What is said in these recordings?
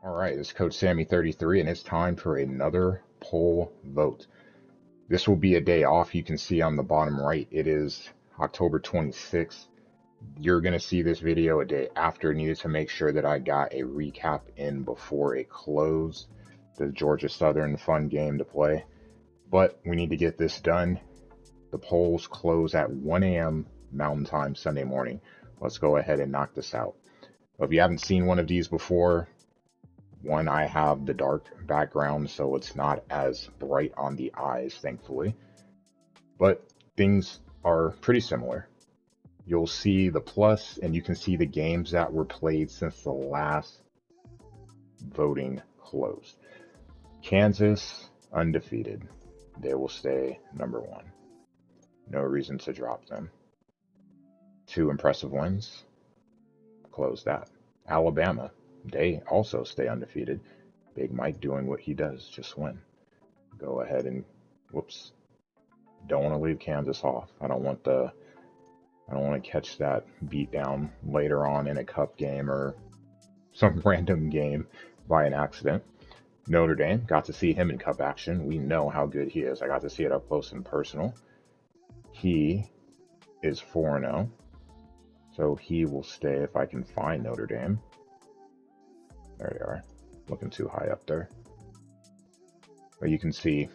All right, it's Coach Sammy 33, and it's time for another poll vote. This will be a day off. You can see on the bottom right, it is October 26th. You're going to see this video a day after. Needed to make sure that I got a recap in before it closed. The Georgia Southern fun game to play. But we need to get this done. The polls close at 1 a.m. Mountain Time Sunday morning. Let's go ahead and knock this out. If you haven't seen one of these before, one, I have the dark background, so it's not as bright on the eyes, thankfully. But things are pretty similar. You'll see the plus, and you can see the games that were played since the last voting closed. Kansas, undefeated. They will stay number one. No reason to drop them. 2 impressive wins. Close that. Alabama, they also stay undefeated. Big Mike doing what he does, just win. Go ahead and, whoops. Don't want to leave Kansas off. I don't want to catch that beat down later on in a cup game or some random game by an accident. Notre Dame, got to see him in cup action. We know how good he is. I got to see it up close and personal. He is 4-0. So he will stay if I can find Notre Dame. There they are. Looking too high up there. But you can see,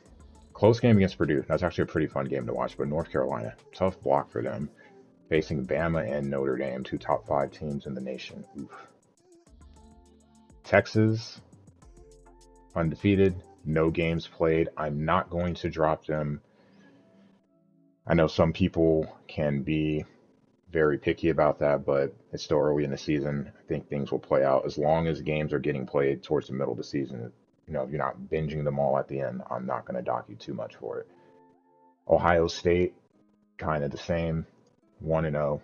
close game against Purdue. That's actually a pretty fun game to watch. But North Carolina, tough block for them. Facing Bama and Notre Dame, 2 top 5 teams in the nation. Oof. Texas, undefeated. No games played. I'm not going to drop them. I know some people can be very picky about that, but it's still early in the season. I think things will play out as long as games are getting played towards the middle of the season. You know, if you're not binging them all at the end, I'm not going to dock you too much for it. Ohio State, kind of the same, 1-0.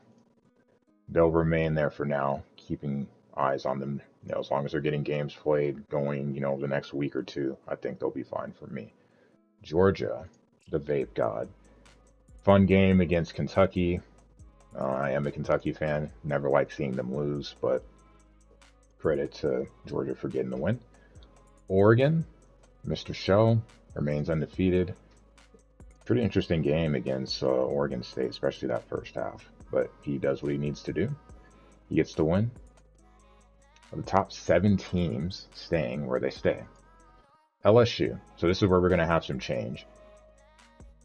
They'll remain there for now, keeping eyes on them. You know, as long as they're getting games played going, you know, the next week or two, I think they'll be fine for me. Georgia, the vape god. Fun game against Kentucky. I am a Kentucky fan. Never like seeing them lose, but credit to Georgia for getting the win. Oregon, Mr. Show, remains undefeated. Pretty interesting game against Oregon State, especially that first half. But he does what he needs to do. He gets the win. The top 7 teams staying where they stay. LSU. So this is where we're going to have some change.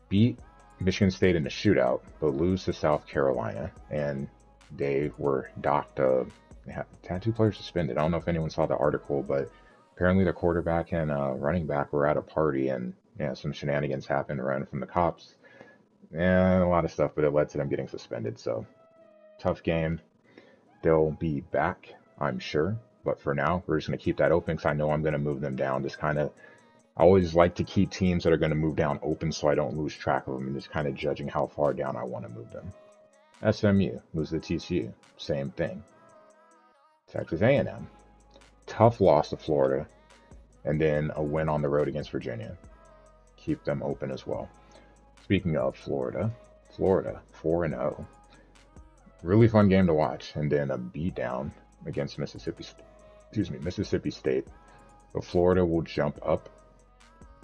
Beat Michigan State in the shootout, but lose to South Carolina, and they were docked. They had 2 players suspended. I don't know if anyone saw the article, but apparently the quarterback and running back were at a party, and yeah, some shenanigans happened running from the cops, and a lot of stuff, but it led to them getting suspended. So tough game. They'll be back, I'm sure, but for now, we're just going to keep that open because I know I'm going to move them down. Just kind of, I always like to keep teams that are going to move down open so I don't lose track of them and just kind of judging how far down I want to move them. SMU, lose to TCU, same thing. Texas A&M, tough loss to Florida, and then a win on the road against Virginia. Keep them open as well. Speaking of Florida, 4-0. Really fun game to watch, and then a beatdown against Mississippi State. But Florida will jump up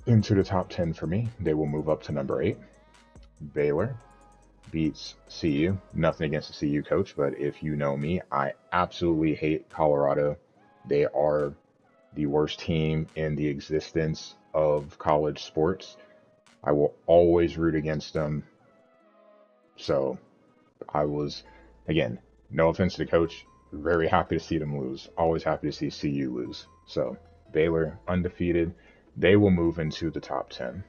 into the top 10 for me. They will move up to number 8. Baylor beats CU. Nothing against the CU coach, but if you know me, I absolutely hate Colorado. They are the worst team in the existence of college sports. I will always root against them. So I was, again, no offense to the coach, very happy to see them lose. Always happy to see CU lose. So Baylor, undefeated. They will move into the top 10.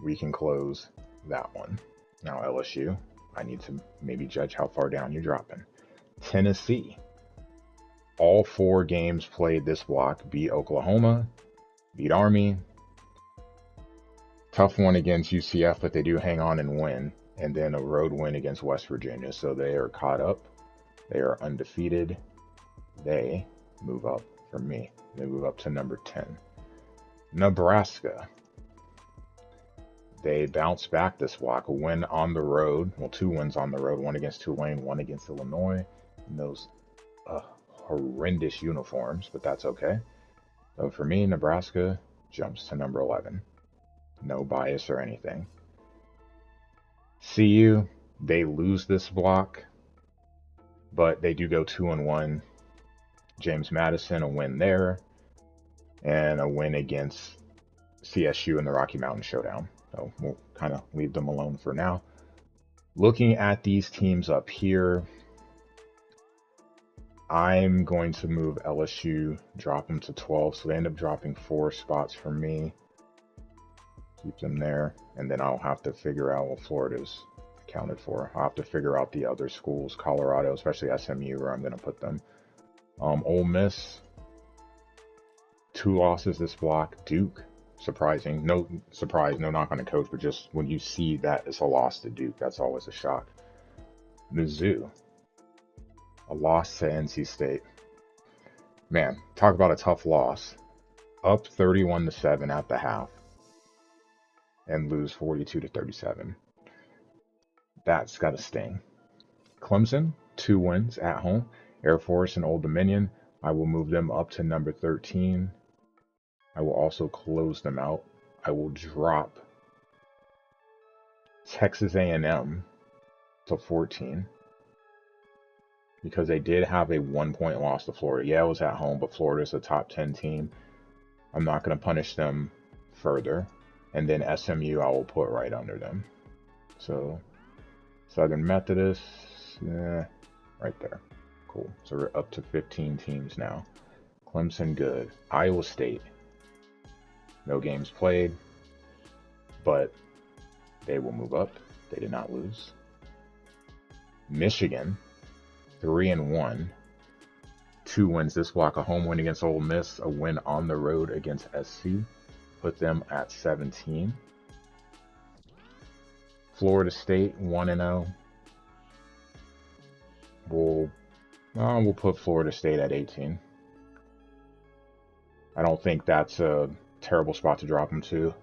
We can close that one. Now LSU, I need to maybe judge how far down you're dropping. Tennessee, all 4 games played this block, beat Oklahoma, beat Army. Tough one against UCF, but they do hang on and win. And then a road win against West Virginia. So they are caught up. They are undefeated. They move up for me. They move up to number 10. Nebraska. They bounce back this block. A win on the road. Well, 2 wins on the road. One against Tulane, one against Illinois. And those horrendous uniforms, but that's okay. So for me, Nebraska jumps to number 11. No bias or anything. CU, they lose this block, but they do go 2-1. James Madison, a win there, and a win against CSU in the Rocky Mountain Showdown. So we'll kind of leave them alone for now. Looking at these teams up here, I'm going to move LSU, drop them to 12. So they end up dropping 4 spots for me. Keep them there. And then I'll have to figure out what Florida's accounted for. I'll have to figure out the other schools, Colorado, especially SMU, where I'm going to put them. Ole Miss, 2 losses this block. Duke, surprising. No surprise, no knock on the coach, but just when you see that it's a loss to Duke, that's always a shock. Mizzou, a loss to NC State. Man, talk about a tough loss. Up 31-7 at the half and lose 42-37. That's got to sting. Clemson, 2 wins at home. Air Force and Old Dominion, I will move them up to number 13. I will also close them out. I will drop Texas A&M to 14 because they did have a 1-point loss to Florida. Yeah, it was at home, but Florida's a top 10 team. I'm not going to punish them further. And then SMU, I will put right under them. So Southern Methodist, right there. Cool. So we're up to 15 teams now. Clemson, good. Iowa State, no games played, but they will move up. They did not lose. Michigan, 3-1. 2 wins this block. A home win against Ole Miss, a win on the road against SC. Put them at 17. Florida State, 1-0. We'll put Florida State at 18. I don't think that's a terrible spot to drop them to.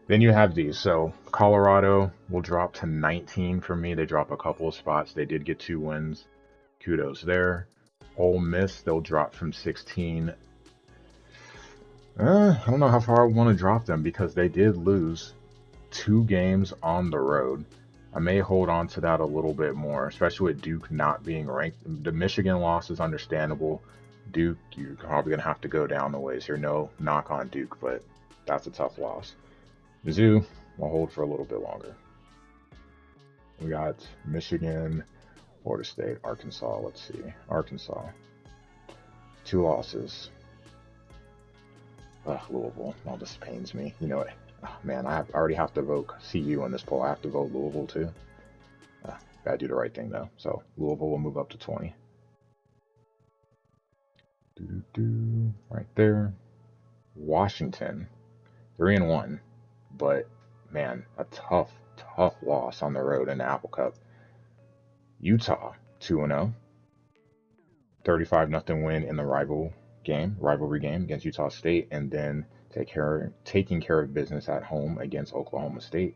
Then you have these. So Colorado will drop to 19 for me. They drop a couple of spots. They did get 2 wins. Kudos there. Ole Miss, they'll drop from 16. I don't know how far I want to drop them because they did lose 2 games on the road. I may hold on to that a little bit more, especially with Duke not being ranked. The Michigan loss is understandable. Duke, you're probably going to have to go down the ways here. No knock on Duke, but that's a tough loss. Mizzou, I'll hold for a little bit longer. We got Michigan, Florida State, Arkansas. Let's see. Arkansas, 2 losses. Louisville. All this pains me. You know what? Oh, man, I already have to vote CU on this poll. I have to vote Louisville too. Gotta do the right thing though. So Louisville will move up to 20. Right there. Washington, 3-1, but man, a tough loss on the road in the Apple Cup. Utah, 2-0, 35-0 win in the rivalry game against Utah State, and then taking care of business at home against Oklahoma State.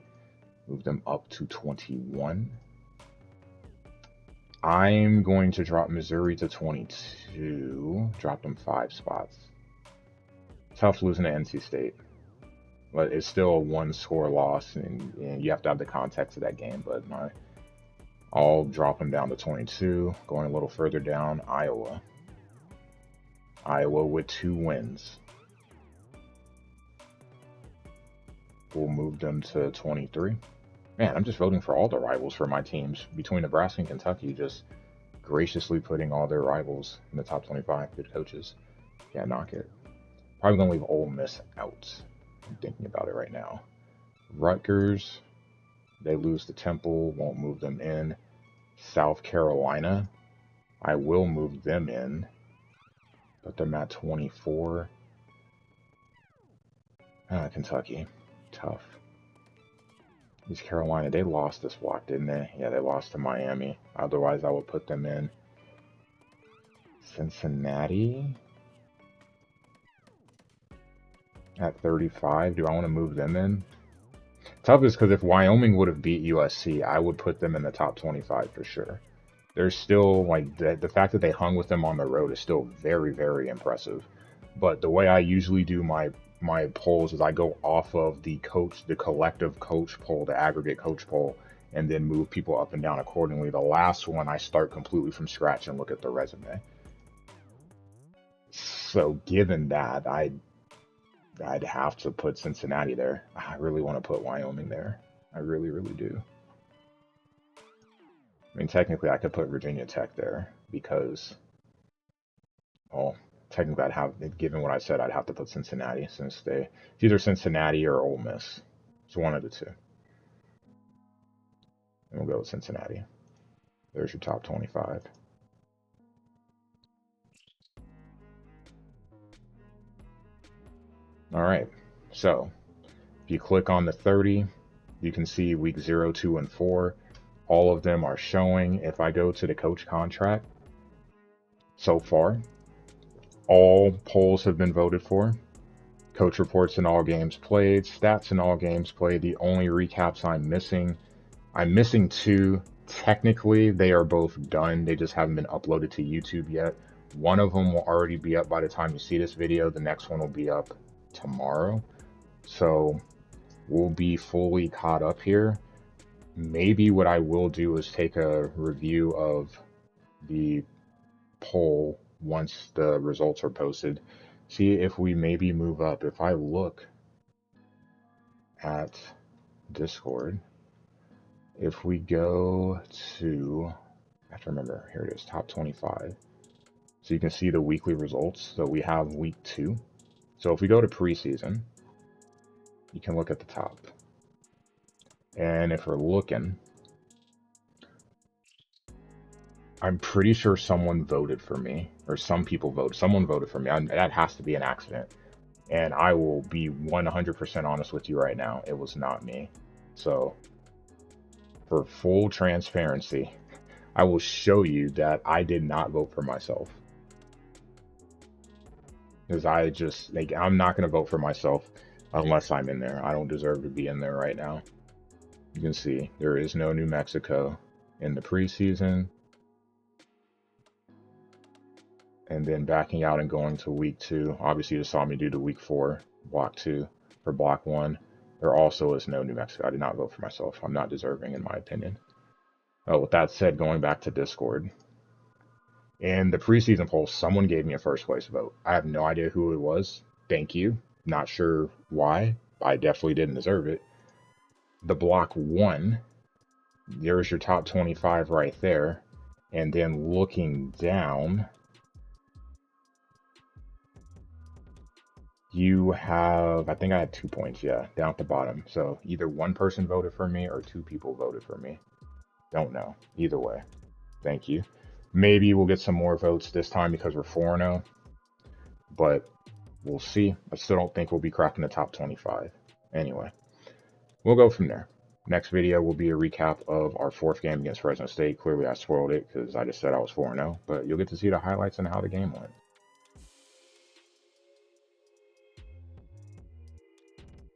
Move them up to 21. I'm going to drop Missouri to 22. Drop them 5 spots. Tough losing to NC State, but it's still a 1-score loss, and you have to have the context of that game. But I'll drop them down to 22. Going a little further down, Iowa with 2 wins. We'll move them to 23. Man, I'm just voting for all the rivals for my teams between Nebraska and Kentucky, just graciously putting all their rivals in the top 25. Good coaches. Can't knock it. Probably going to leave Ole Miss out. I'm thinking about it right now. Rutgers, they lose to Temple, won't move them in. South Carolina, I will move them in. Put them at 24. Kentucky, tough. East Carolina, they lost this block, didn't they? Yeah, they lost to Miami. Otherwise, I would put them in. Cincinnati at 35. Do I want to move them in? Tough is because if Wyoming would have beat USC, I would put them in the top 25 for sure. There's still, like, the fact that they hung with them on the road is still very, very impressive. But the way I usually do my polls is I go off of the collective coach poll, the aggregate coach poll, and then move people up and down accordingly. The last one, I start completely from scratch and look at the resume. So given that, I'd have to put Cincinnati there. I really want to put Wyoming there. I really, really do. I mean, technically, I could put Virginia Tech there because, well, technically, given what I said, I'd have to put Cincinnati since it's either Cincinnati or Ole Miss. It's one of the two. And we'll go with Cincinnati. There's your top 25. All right. So if you click on the 30, you can see week 0, 2, and 4. All of them are showing. If I go to the coach contract, so far, all polls have been voted for. Coach reports in all games played, stats in all games played. The only recaps I'm missing 2. Technically, they are both done. They just haven't been uploaded to YouTube yet. One of them will already be up by the time you see this video. The next one will be up tomorrow. So we'll be fully caught up here. Maybe what I will do is take a review of the poll once the results are posted. See if we maybe move up. If I look at Discord, if we go to, I have to remember, here it is, top 25. So you can see the weekly results. So we have week 2. So if we go to preseason, you can look at the top. And if we're looking, I'm pretty sure someone voted for me, or some people voted. Someone voted for me. That has to be an accident. And I will be 100% honest with you right now. It was not me. So for full transparency, I will show you that I did not vote for myself. Because I'm not going to vote for myself unless I'm in there. I don't deserve to be in there right now. You can see there is no New Mexico in the preseason. And then backing out and going to week 2. Obviously, you saw me do the week 4, block 2. For block 1, there also is no New Mexico. I did not vote for myself. I'm not deserving, in my opinion. With that said, going back to Discord. In the preseason poll, someone gave me a first place vote. I have no idea who it was. Thank you. Not sure why. I definitely didn't deserve it. The block 1, there's your top 25 right there. And then looking down, you have, I think I had 2 points, yeah, down at the bottom. So either one person voted for me or 2 people voted for me. Don't know. Either way. Thank you. Maybe we'll get some more votes this time because we're 4-0. But we'll see. I still don't think we'll be cracking the top 25. Anyway, we'll go from there. Next video will be a recap of our 4th game against Fresno State. Clearly, I spoiled it because I just said I was 4-0. But you'll get to see the highlights and how the game went.